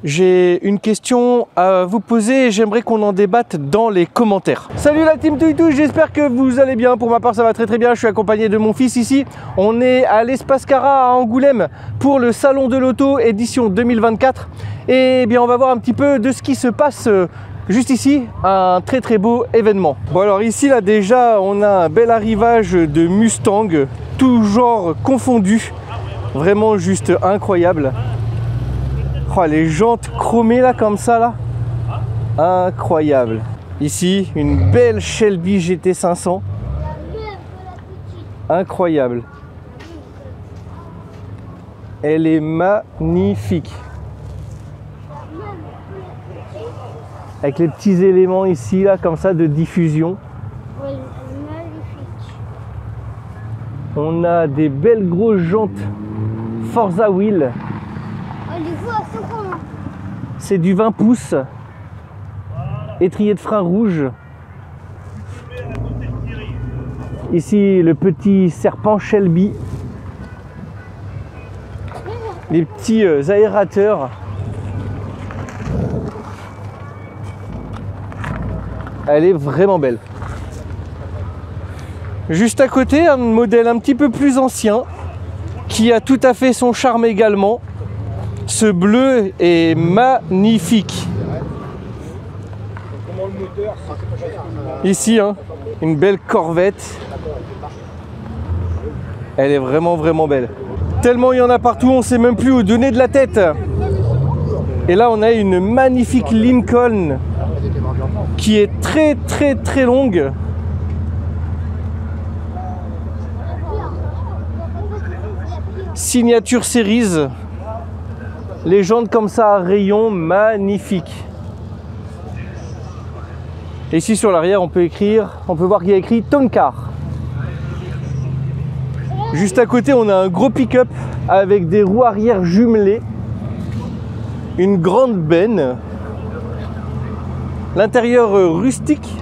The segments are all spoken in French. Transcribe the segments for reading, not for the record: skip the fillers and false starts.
J'ai une question à vous poser et j'aimerais qu'on en débatte dans les commentaires. Salut la team Touitou, j'espère que vous allez bien. Pour ma part, ça va très bien. Je suis accompagné de mon fils ici. On est à l'Espace Cara à Angoulême pour le Salon de l'Auto édition 2024. Et bien, on va voir un petit peu de ce qui se passe juste ici. Un très beau événement. Bon, alors ici, là, déjà, on a un bel arrivage de Mustang, tout genre confondu. Vraiment juste incroyable. Oh, les jantes chromées là comme ça là, incroyable. Ici une belle Shelby GT500, incroyable. Elle est magnifique. Avec les petits éléments ici là comme ça de diffusion. On a des belles grosses jantes Forza Wheel. C'est du 20 pouces, étrier de frein rouge. Ici le petit serpent Shelby. Les petits aérateurs. Elle est vraiment belle. Juste à côté, un modèle un petit peu plus ancien qui a tout à fait son charme également. Ce bleu est magnifique. Ici, hein, une belle Corvette. Elle est vraiment belle. Tellement il y en a partout, on ne sait même plus où donner de la tête. Et là, on a une magnifique Lincoln qui est très longue. Signature Series. Les jantes comme ça à rayons, magnifique. Et ici sur l'arrière, on peut voir qu'il y a écrit Toncar. Juste à côté, on a un gros pick-up avec des roues arrière jumelées. Une grande benne. L'intérieur rustique.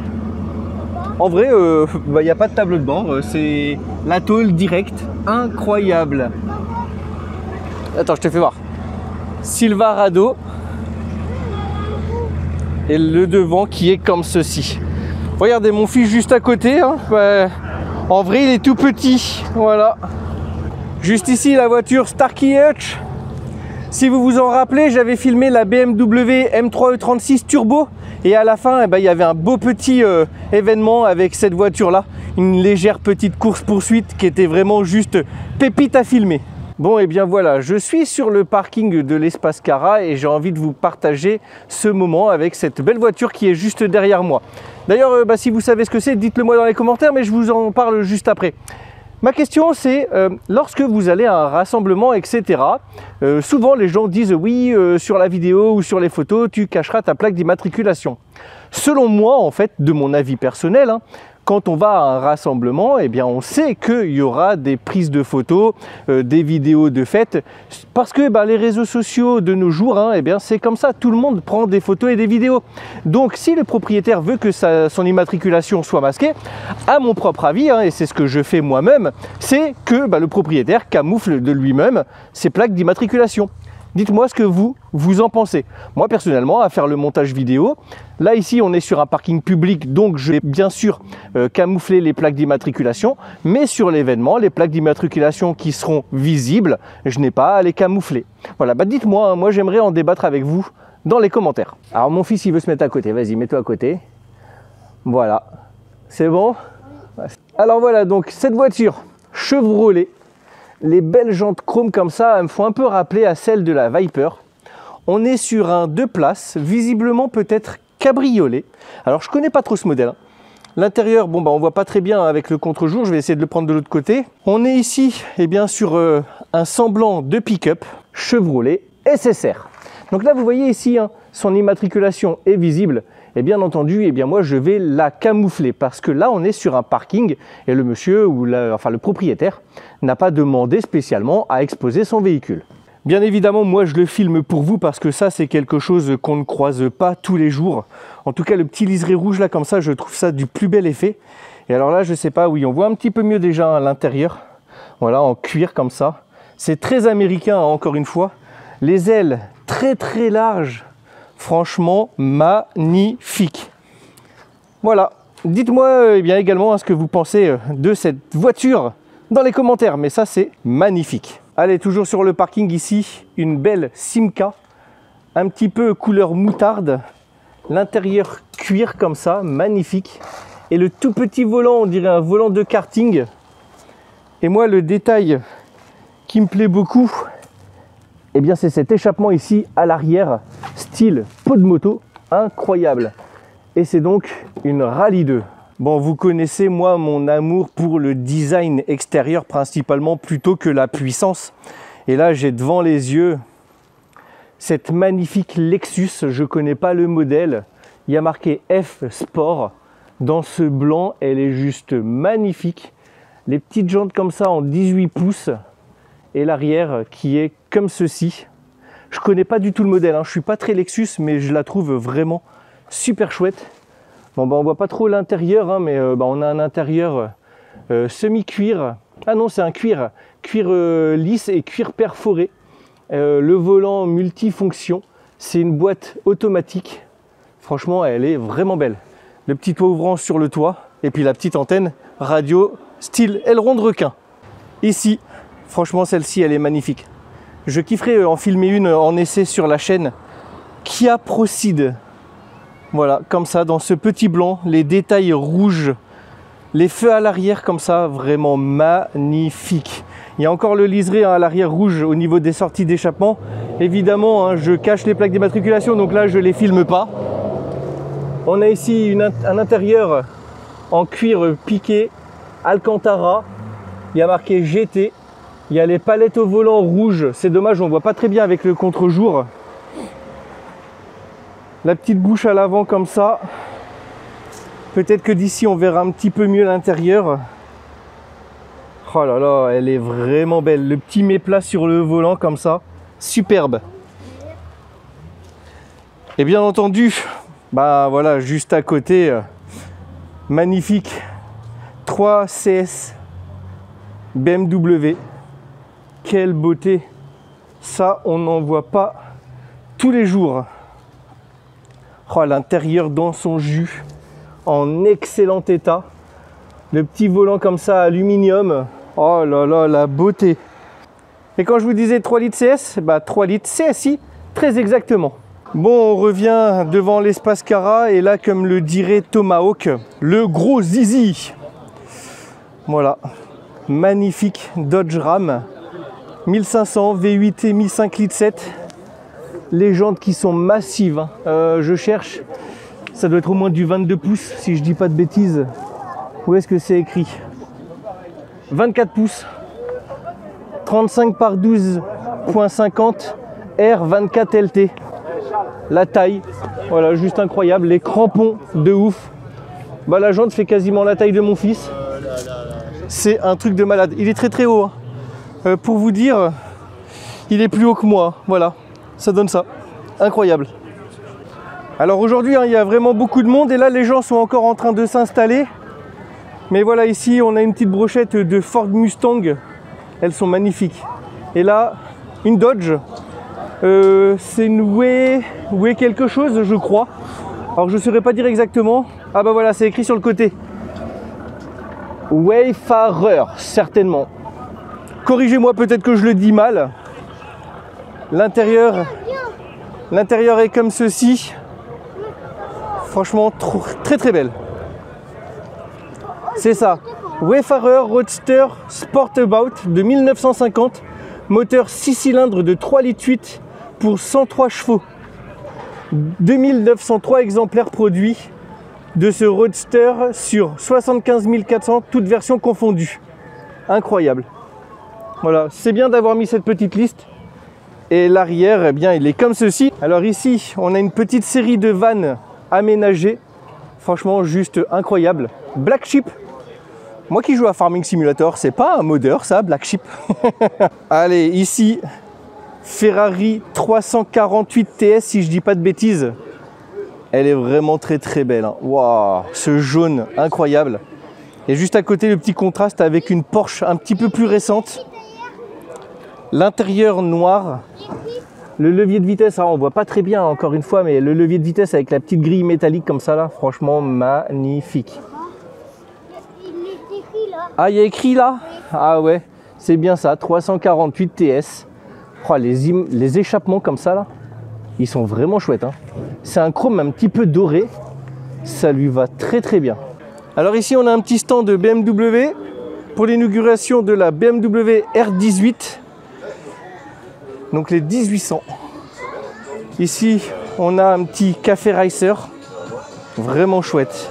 En vrai, il n'y a pas de tableau de bord, c'est la tôle directe. Incroyable. Attends, je te fais voir. Silverado et le devant qui est comme ceci. Regardez mon fils juste à côté, hein. En vrai il est tout petit, voilà. Juste ici la voiture Starkey Hutch. Si vous vous en rappelez, j'avais filmé la BMW M3 E36 Turbo et à la fin il y avait un beau petit événement avec cette voiture là, une légère petite course poursuite qui était vraiment juste pépite à filmer. Bon, et bien voilà, je suis sur le parking de l'Espace Cara et j'ai envie de vous partager ce moment avec cette belle voiture qui est juste derrière moi. D'ailleurs, si vous savez ce que c'est, dites-le moi dans les commentaires, mais je vous en parle juste après. Ma question c'est, lorsque vous allez à un rassemblement, etc., souvent les gens disent oui, sur la vidéo ou sur les photos, tu cacheras ta plaque d'immatriculation. Selon moi, en fait, de mon avis personnel, hein, quand on va à un rassemblement, eh bien on sait qu'il y aura des prises de photos, des vidéos de fête, parce que les réseaux sociaux de nos jours, hein, eh bien c'est comme ça, tout le monde prend des photos et des vidéos. Donc si le propriétaire veut que son immatriculation soit masquée, à mon propre avis, hein, et c'est ce que je fais moi-même, c'est que le propriétaire camoufle de lui-même ses plaques d'immatriculation. Dites-moi ce que vous en pensez. Moi personnellement, à faire le montage vidéo, là ici on est sur un parking public, donc je vais bien sûr camoufler les plaques d'immatriculation, mais sur l'événement, les plaques d'immatriculation qui seront visibles, je n'ai pas à les camoufler. Voilà, dites-moi, hein, moi j'aimerais en débattre avec vous dans les commentaires. Alors mon fils il veut se mettre à côté, vas-y mets-toi à côté. Voilà, c'est bon? Alors voilà, donc cette voiture Chevrolet. Les belles jantes chrome comme ça, elles me font un peu rappeler à celles de la Viper. On est sur un 2 places, visiblement peut-être cabriolet. Alors je connais pas trop ce modèle. Hein. L'intérieur, bon on voit pas très bien avec le contre-jour, je vais essayer de le prendre de l'autre côté. On est ici sur un semblant de pick-up Chevrolet SSR. Donc là vous voyez ici, hein, son immatriculation est visible. Et bien entendu, moi je vais la camoufler parce que là on est sur un parking et le monsieur ou le propriétaire n'a pas demandé spécialement à exposer son véhicule. Bien évidemment, moi je le filme pour vous parce que ça c'est quelque chose qu'on ne croise pas tous les jours. En tout cas le petit liseré rouge là comme ça, je trouve ça du plus bel effet. Et alors là je sais pas, oui on voit un petit peu mieux déjà à l'intérieur. Voilà, en cuir comme ça. C'est très américain, hein, encore une fois. Les ailes très très large. Franchement, magnifique. Voilà, dites-moi eh bien également ce que vous pensez de cette voiture dans les commentaires, mais ça c'est magnifique. Allez, toujours sur le parking ici, une belle Simca, un petit peu couleur moutarde, l'intérieur cuir comme ça, magnifique. Et le tout petit volant, on dirait un volant de karting. Et moi, le détail qui me plaît beaucoup, eh bien c'est cet échappement ici à l'arrière, style pot de moto, incroyable. Et c'est donc une Rallye 2. Bon, vous connaissez moi mon amour pour le design extérieur principalement plutôt que la puissance. Et là j'ai devant les yeux cette magnifique Lexus, je connais pas le modèle. Il y a marqué F Sport. Dans ce blanc, elle est juste magnifique. Les petites jantes comme ça en 18 pouces. Et l'arrière qui est comme ceci. Je connais pas du tout le modèle, hein. Je suis pas très Lexus, mais je la trouve vraiment super chouette. Bon, bah, on voit pas trop l'intérieur, hein, mais on a un intérieur semi-cuir. Ah non, c'est un cuir lisse et cuir perforé. Le volant multifonction. C'est une boîte automatique. Franchement, elle est vraiment belle. Le petit toit ouvrant sur le toit. Et puis la petite antenne radio style aileron de requin. Ici, franchement, celle-ci, elle est magnifique. Je kifferais en filmer une en essai sur la chaîne Kia Procide. Voilà, comme ça, dans ce petit blanc, les détails rouges, les feux à l'arrière comme ça, vraiment magnifique. Il y a encore le liseré à l'arrière rouge au niveau des sorties d'échappement. Évidemment, hein, je cache les plaques d'immatriculation, donc là, je ne les filme pas. On a ici un intérieur en cuir piqué, Alcantara. Il y a marqué GT. Il y a les palettes au volant rouge. C'est dommage, on ne voit pas très bien avec le contre-jour. La petite bouche à l'avant comme ça. Peut-être que d'ici, on verra un petit peu mieux l'intérieur. Oh là là, elle est vraiment belle. Le petit méplat sur le volant comme ça. Superbe. Et bien entendu, bah voilà, juste à côté, magnifique 3 CS BMW. Quelle beauté. Ça, on n'en voit pas tous les jours. Oh, l'intérieur dans son jus, en excellent état. Le petit volant comme ça, aluminium. Oh là là, la beauté. Et quand je vous disais 3 litres CS, bah 3 litres CSI, très exactement. Bon, on revient devant l'espace Cara et là, comme le dirait Tomahawk, le gros zizi. Voilà, magnifique Dodge Ram 1500 V8 et 1005 litres 7. Les jantes qui sont massives, hein. Je cherche, ça doit être au moins du 22 pouces si je dis pas de bêtises. Où est-ce que c'est écrit? 24 pouces, 35 par 12.50 R24 LT. La taille, voilà, juste incroyable. Les crampons de ouf. Bah, la jante fait quasiment la taille de mon fils. C'est un truc de malade. Il est très très haut, hein. Pour vous dire, il est plus haut que moi. Voilà, ça donne ça. Incroyable. Alors aujourd'hui, hein, il y a vraiment beaucoup de monde et là, les gens sont encore en train de s'installer. Mais voilà, ici, on a une petite brochette de Ford Mustang. Elles sont magnifiques. Et là, une Dodge. C'est une Way quelque chose, je crois. Alors, je ne saurais pas dire exactement. Ah bah voilà, c'est écrit sur le côté. Wayfarer, certainement. Corrigez-moi, peut-être que je le dis mal. L'intérieur est comme ceci. Franchement, très très belle. C'est ça. Wayfarer Roadster Sportabout de 1950. Moteur 6 cylindres de 3,8 litres pour 103 chevaux. 2903 exemplaires produits de ce Roadster sur 75 400, toutes versions confondues. Incroyable. Voilà, c'est bien d'avoir mis cette petite liste. Et l'arrière, eh bien, il est comme ceci. Alors ici, on a une petite série de vannes aménagées. Franchement, juste incroyable. Black Sheep. Moi qui joue à Farming Simulator, c'est pas un modeur ça, Black Sheep. Allez, ici, Ferrari 348 TS, si je dis pas de bêtises. Elle est vraiment très très belle, hein. Waouh, ce jaune incroyable. Et juste à côté, le petit contraste avec une Porsche un petit peu plus récente. L'intérieur noir, Le levier de vitesse, hein, on voit pas très bien encore une fois, mais le levier de vitesse avec la petite grille métallique comme ça là, franchement magnifique. Il est écrit là. Ah, il y a écrit là? Ah ouais, c'est bien ça, 348 TS. Oh, les échappements comme ça là, ils sont vraiment chouettes. Hein. C'est un chrome un petit peu doré, ça lui va très très bien. Alors ici on a un petit stand de BMW pour l'inauguration de la BMW R18. Donc les 1800. Ici, on a un petit café racer, vraiment chouette.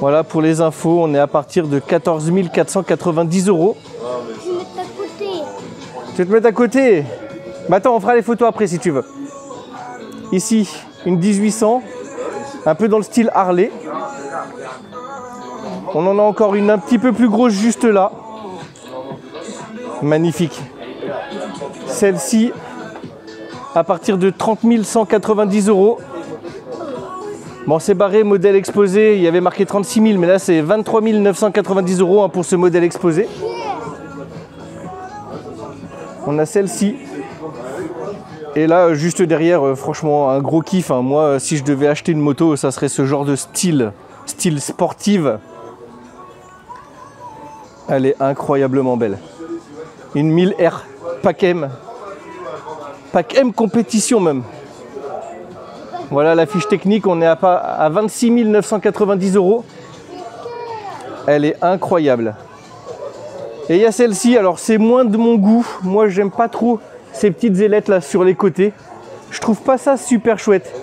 Voilà pour les infos, on est à partir de 14 490 €. Je vais mettre à côté. Tu veux te mettre à côté? Bah attends, on fera les photos après si tu veux. Ici, une 1800, un peu dans le style Harley. On en a encore une un petit peu plus grosse juste là. Magnifique. Celle-ci, à partir de 30 190 €. Bon, c'est barré, modèle exposé. Il y avait marqué 36 000, mais là, c'est 23 990 € hein, pour ce modèle exposé. On a celle-ci. Et là, juste derrière, franchement, un gros kiff. Hein. Moi, si je devais acheter une moto, ça serait ce genre de style sportive. Elle est incroyablement belle. Une 1000R, pack M compétition même. Voilà la fiche technique, on est à 26 990 €. Elle est incroyable. Et il y a celle-ci, alors c'est moins de mon goût. Moi j'aime pas trop ces petites ailettes là sur les côtés. Je trouve pas ça super chouette.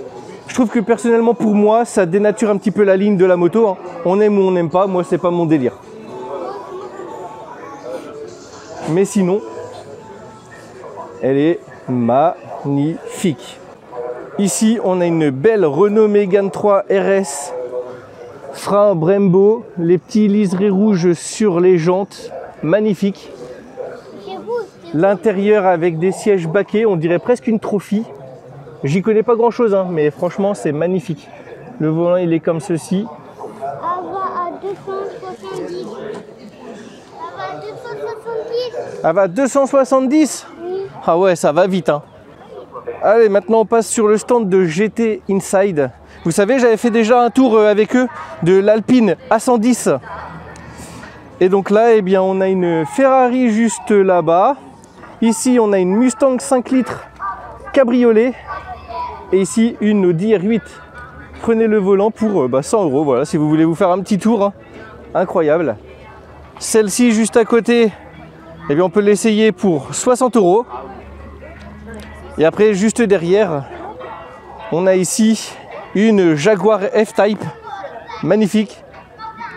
Je trouve que personnellement pour moi ça dénature un petit peu la ligne de la moto. Hein. On aime ou on n'aime pas, moi c'est pas mon délire. Mais sinon, elle est magnifique. Ici, on a une belle Renault Mégane 3 RS. Frein Brembo, les petits liserés rouges sur les jantes. Magnifique. L'intérieur avec des sièges baquets, on dirait presque une trophy. J'y connais pas grand chose, hein, mais franchement, c'est magnifique. Le volant, il est comme ceci. Elle va à 270. Elle va à 270. Oui. Ah ouais, ça va vite. Hein. Allez, maintenant on passe sur le stand de GT Inside. Vous savez, j'avais fait déjà un tour avec eux de l'Alpine A110. Et donc là, eh bien, on a une Ferrari juste là-bas. Ici, on a une Mustang 5 litres cabriolet. Et ici, une Audi R8. Prenez le volant pour 100 €. Voilà, si vous voulez vous faire un petit tour. Hein. Incroyable. Celle-ci, juste à côté, eh bien, on peut l'essayer pour 60 €. Et après, juste derrière, on a ici une Jaguar F-Type. Magnifique.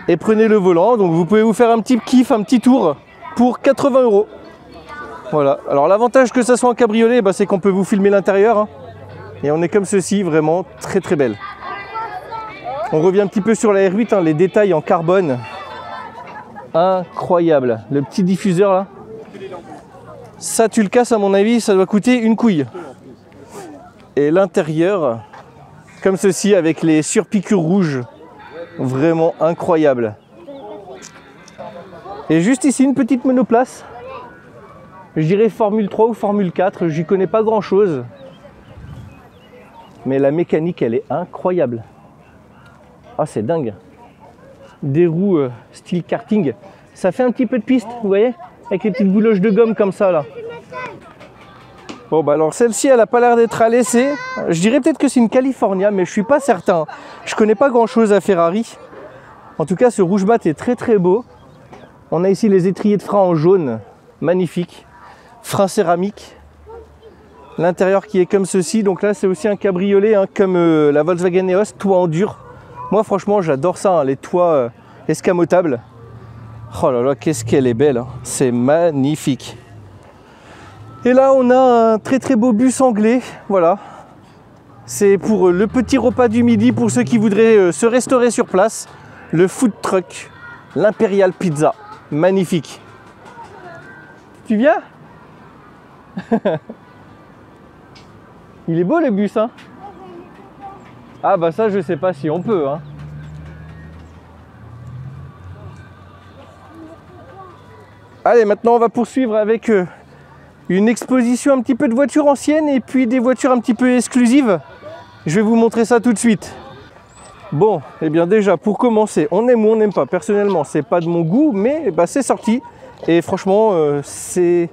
Et prenez le volant. Donc, vous pouvez vous faire un petit kiff, un petit tour pour 80 €. Voilà. Alors, l'avantage que ça soit en cabriolet, c'est qu'on peut vous filmer l'intérieur. Hein. Et on est comme ceci, vraiment très très belle. On revient un petit peu sur la R8, hein, les détails en carbone. Incroyable. Le petit diffuseur là. Ça, tu le casses, à mon avis, ça doit coûter une couille. Et l'intérieur, comme ceci, avec les surpiqûres rouges. Vraiment incroyable. Et juste ici, une petite monoplace. Je dirais Formule 3 ou Formule 4. J'y connais pas grand chose. Mais la mécanique, elle est incroyable. Ah, c'est dingue. Des roues style karting. Ça fait un petit peu de piste, vous voyez? Avec les petites bouloches de gomme comme ça, là. Bon, alors celle-ci, elle n'a pas l'air d'être à l'essai. Je dirais peut-être que c'est une California, mais je suis pas certain. Je connais pas grand-chose à Ferrari. En tout cas, ce rouge mat est très très beau. On a ici les étriers de frein en jaune. Magnifique. Frein céramique. L'intérieur qui est comme ceci. Donc là, c'est aussi un cabriolet, hein, comme la Volkswagen EOS, toit en dur. Moi, franchement, j'adore ça, hein, les toits escamotables. Oh là là, qu'est-ce qu'elle est belle. Hein. C'est magnifique. Et là, on a un très très beau bus anglais. Voilà. C'est pour le petit repas du midi, pour ceux qui voudraient se restaurer sur place. Le food truck, l'Imperial Pizza. Magnifique. Tu viens? Il est beau le bus, hein? Ah bah ça, je sais pas si on peut, hein. Allez, maintenant on va poursuivre avec une exposition un petit peu de voitures anciennes et puis des voitures un petit peu exclusives. Je vais vous montrer ça tout de suite. Bon, et bien déjà pour commencer, on aime ou on n'aime pas. Personnellement, c'est pas de mon goût, mais bah, c'est sorti et franchement, c'est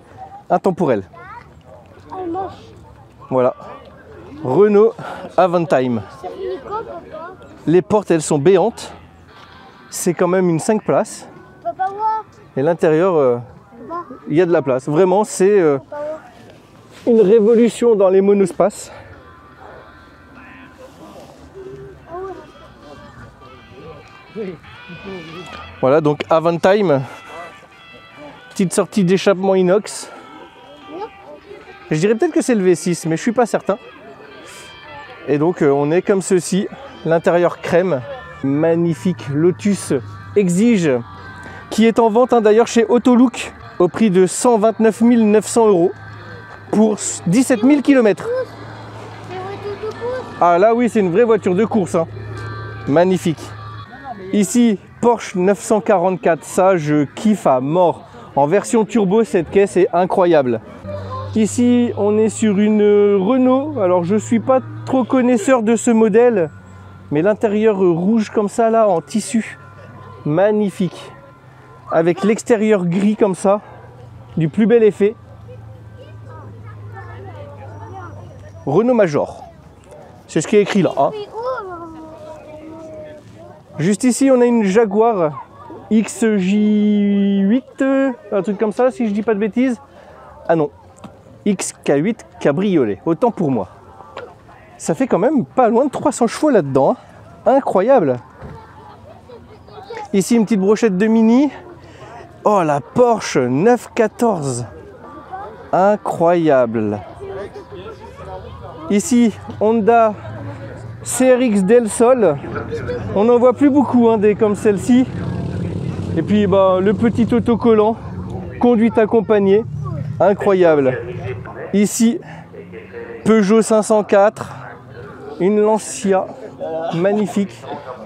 intemporel. Voilà, Renault Avantime. Les portes, elles sont béantes. C'est quand même une 5 places. Et l'intérieur, il y a de la place. Vraiment, c'est une révolution dans les monospaces. Voilà, donc Avantime. Petite sortie d'échappement inox. Je dirais peut-être que c'est le V6, mais je suis pas certain. Et donc, on est comme ceci. L'intérieur crème. Magnifique Lotus Exige, qui est en vente d'ailleurs chez Autolook au prix de 129 900 € pour 17 000 km. Ah là oui, c'est une vraie voiture de course, hein. Magnifique. Ici, Porsche 944, ça je kiffe à mort. En version turbo, cette caisse est incroyable. Ici, on est sur une Renault. Alors je suis pas trop connaisseur de ce modèle, mais l'intérieur rouge comme ça là en tissu, magnifique, avec l'extérieur gris comme ça, du plus bel effet. Renault Major, c'est ce qui est écrit là, hein. Juste ici on a une Jaguar XJ8, un truc comme ça si je dis pas de bêtises. Ah non, XK8 cabriolet, autant pour moi. Ça fait quand même pas loin de 300 chevaux là-dedans, hein. Incroyable. Ici une petite brochette de Mini. Oh la Porsche 914, incroyable. Ici Honda CRX Del Sol. On n'en voit plus beaucoup hein, des comme celle-ci. Et puis bah, le petit autocollant, conduite accompagnée, incroyable. Ici Peugeot 504, une Lancia, magnifique,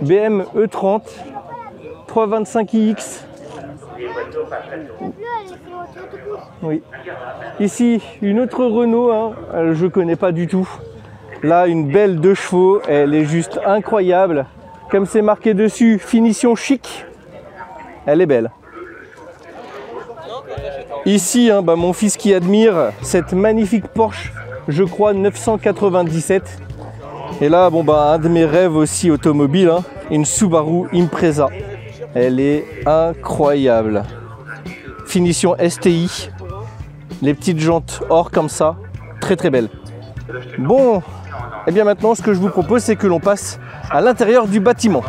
BM E30, 325iX. Oui. Ici une autre Renault, hein, je ne connais pas du tout. Là une belle 2 chevaux, elle est juste incroyable. Comme c'est marqué dessus, finition chic, elle est belle. Ici, hein, bah, mon fils qui admire cette magnifique Porsche, je crois 997. Et là, bon, bah, un de mes rêves aussi automobile, hein, une Subaru Impreza. Elle est incroyable. Finition STI, les petites jantes or comme ça, très très belle. Bon, et bien maintenant, ce que je vous propose, c'est que l'on passe à l'intérieur du bâtiment.